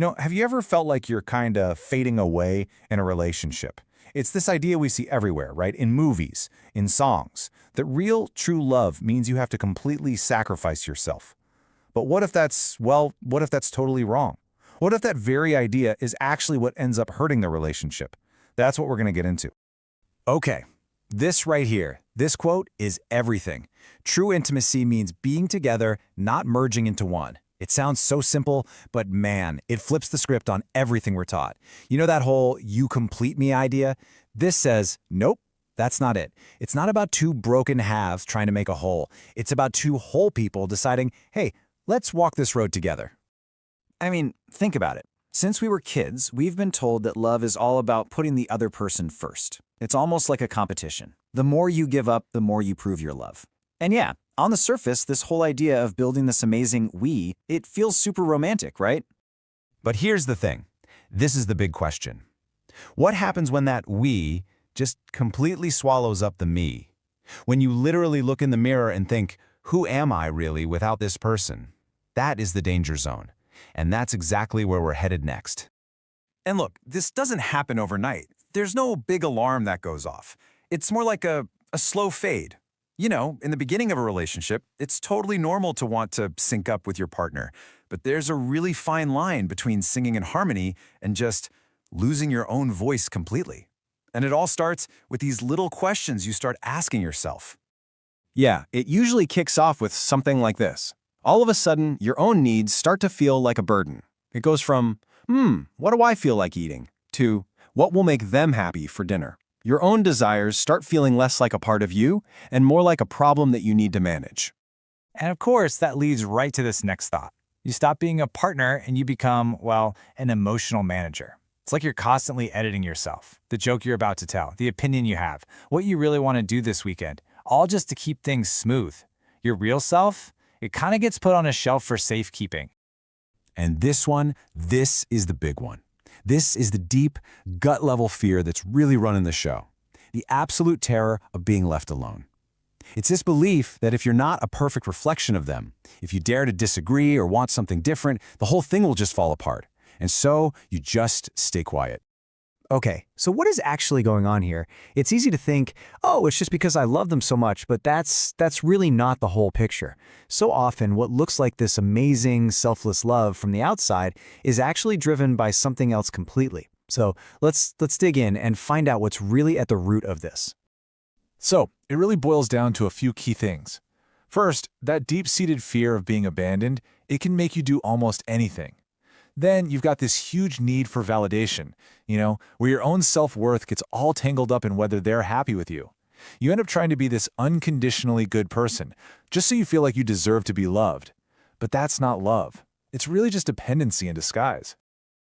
Have you ever felt like you're kind of fading away in a relationship? It's this idea we see everywhere, right? In movies, in songs, that real, true love means you have to completely sacrifice yourself. But what if that's totally wrong? What if that very idea is actually what ends up hurting the relationship? That's what we're going to get into. Okay, this right here, this quote is everything. True intimacy means being together, not merging into one. It sounds so simple, but man, it flips the script on everything we're taught. You know that whole "you complete me" idea? This says, nope, that's not it. It's not about two broken halves trying to make a whole. It's about two whole people deciding, hey, let's walk this road together. I mean, think about it. Since we were kids, we've been told that love is all about putting the other person first. It's almost like a competition. The more you give up, the more you prove your love. And yeah, on the surface, this whole idea of building this amazing we, it feels super romantic, right? But here's the thing. This is the big question. What happens when that we just completely swallows up the me? When you literally look in the mirror and think, who am I really without this person? That is the danger zone. And that's exactly where we're headed next. And look, this doesn't happen overnight. There's no big alarm that goes off. It's more like a slow fade. You know, in the beginning of a relationship, it's totally normal to want to sync up with your partner. But there's a really fine line between singing in harmony and just losing your own voice completely. And it all starts with these little questions you start asking yourself. Yeah, it usually kicks off with something like this. All of a sudden, your own needs start to feel like a burden. It goes from, what do I feel like eating? To, what will make them happy for dinner? Your own desires start feeling less like a part of you and more like a problem that you need to manage. And of course, that leads right to this next thought. You stop being a partner and you become, well, an emotional manager. It's like you're constantly editing yourself, the joke you're about to tell, the opinion you have, what you really want to do this weekend, all just to keep things smooth. Your real self, it kind of gets put on a shelf for safekeeping. And this is the big one. This is the deep, gut-level fear that's really running the show. The absolute terror of being left alone. It's this belief that if you're not a perfect reflection of them, if you dare to disagree or want something different, the whole thing will just fall apart. And so you just stay quiet. Okay, so what is actually going on here? It's easy to think, oh, it's just because I love them so much, but that's really not the whole picture. So often, what looks like this amazing, selfless love from the outside is actually driven by something else completely. So let's dig in and find out what's really at the root of this. So, it really boils down to a few key things. First, that deep-seated fear of being abandoned, it can make you do almost anything. Then you've got this huge need for validation, where your own self-worth gets all tangled up in whether they're happy with you. You end up trying to be this unconditionally good person, just so you feel like you deserve to be loved. But that's not love. It's really just dependency in disguise.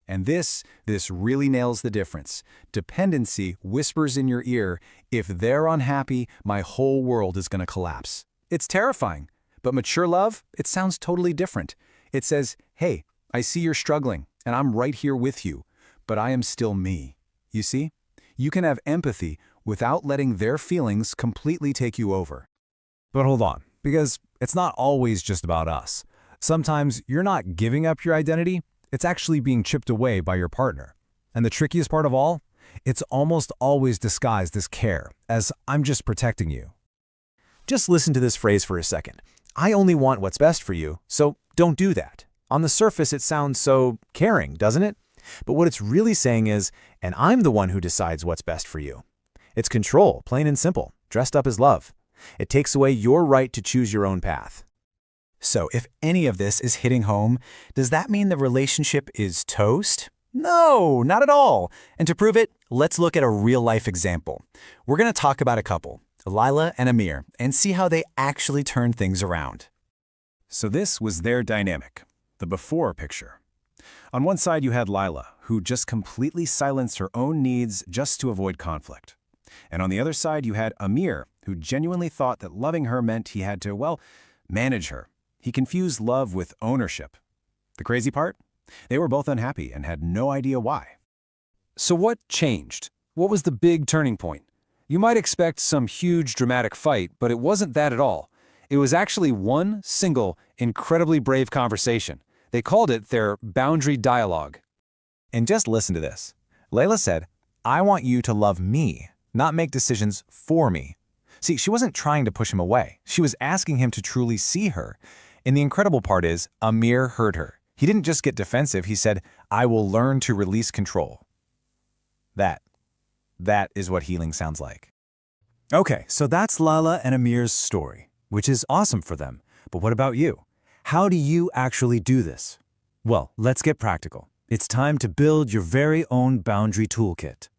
And this really nails the difference. Dependency whispers in your ear, if they're unhappy, my whole world is going to collapse. It's terrifying. But mature love, it sounds totally different. It says, hey, I see you're struggling, and I'm right here with you, but I am still me. You see? You can have empathy without letting their feelings completely take you over. But hold on, because it's not always just about us. Sometimes you're not giving up your identity, it's actually being chipped away by your partner. And the trickiest part of all, it's almost always disguised as care, as I'm just protecting you. Just listen to this phrase for a second. I only want what's best for you, so don't do that. On the surface, it sounds so caring, doesn't it? But what it's really saying is, and I'm the one who decides what's best for you. It's control, plain and simple, dressed up as love. It takes away your right to choose your own path. So if any of this is hitting home, does that mean the relationship is toast? No, not at all. And to prove it, let's look at a real-life example. We're going to talk about a couple, Lila and Amir, and see how they actually turn things around. So this was their dynamic. The before picture. On one side, you had Lila, who just completely silenced her own needs just to avoid conflict. And on the other side, you had Amir, who genuinely thought that loving her meant he had to, manage her. He confused love with ownership. The crazy part? They were both unhappy and had no idea why. So what changed? What was the big turning point? You might expect some huge dramatic fight, but it wasn't that at all. It was actually one single, incredibly brave conversation. They called it their boundary dialogue. And just listen to this. Layla said, "I want you to love me, not make decisions for me." See, she wasn't trying to push him away. She was asking him to truly see her. And the incredible part is, Amir heard her. He didn't just get defensive. He said, "I will learn to release control." That is what healing sounds like. Okay, so that's Lala and Amir's story, which is awesome for them. But what about you? How do you actually do this? Well, let's get practical. It's time to build your very own boundary toolkit.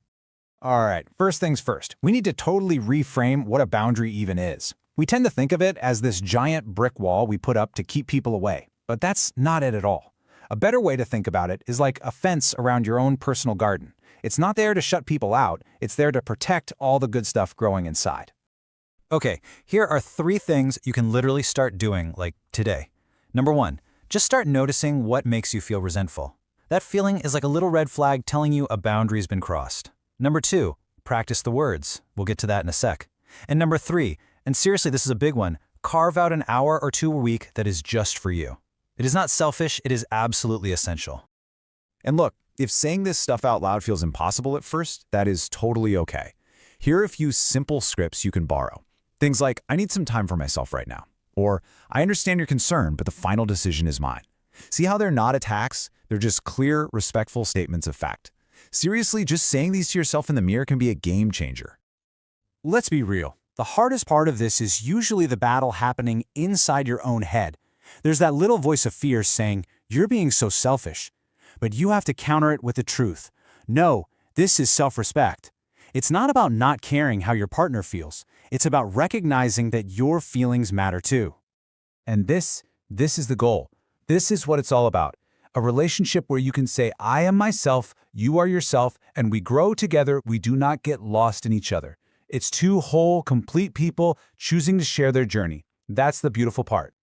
All right, first things first, we need to totally reframe what a boundary even is. We tend to think of it as this giant brick wall we put up to keep people away, but that's not it at all. A better way to think about it is like a fence around your own personal garden. It's not there to shut people out, it's there to protect all the good stuff growing inside. Okay, here are 3 things you can literally start doing, like today. Number 1, just start noticing what makes you feel resentful. That feeling is like a little red flag telling you a boundary's been crossed. Number 2, practice the words. We'll get to that in a sec. And number 3, and seriously, this is a big one, carve out an hour or 2 a week that is just for you. It is not selfish, it is absolutely essential. And look, if saying this stuff out loud feels impossible at first, that is totally okay. Here are a few simple scripts you can borrow. Things like, "I need some time for myself right now," or "I understand your concern, but the final decision is mine." See how they're not attacks? They're just clear, respectful statements of fact. Seriously, just saying these to yourself in the mirror can be a game changer. Let's be real. The hardest part of this is usually the battle happening inside your own head. There's that little voice of fear saying, "You're being so selfish." But you have to counter it with the truth. No, this is self-respect. It's not about not caring how your partner feels. It's about recognizing that your feelings matter too. And this is the goal. This is what it's all about. A relationship where you can say, "I am myself, you are yourself, and we grow together, we do not get lost in each other." It's 2 whole, complete people choosing to share their journey. That's the beautiful part.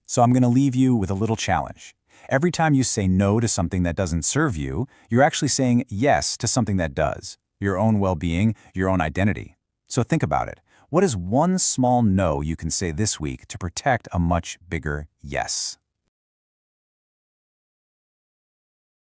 So I'm going to leave you with a little challenge. Every time you say no to something that doesn't serve you, you're actually saying yes to something that does. Your own well-being, your own identity. So think about it. What is one small no you can say this week to protect a much bigger yes?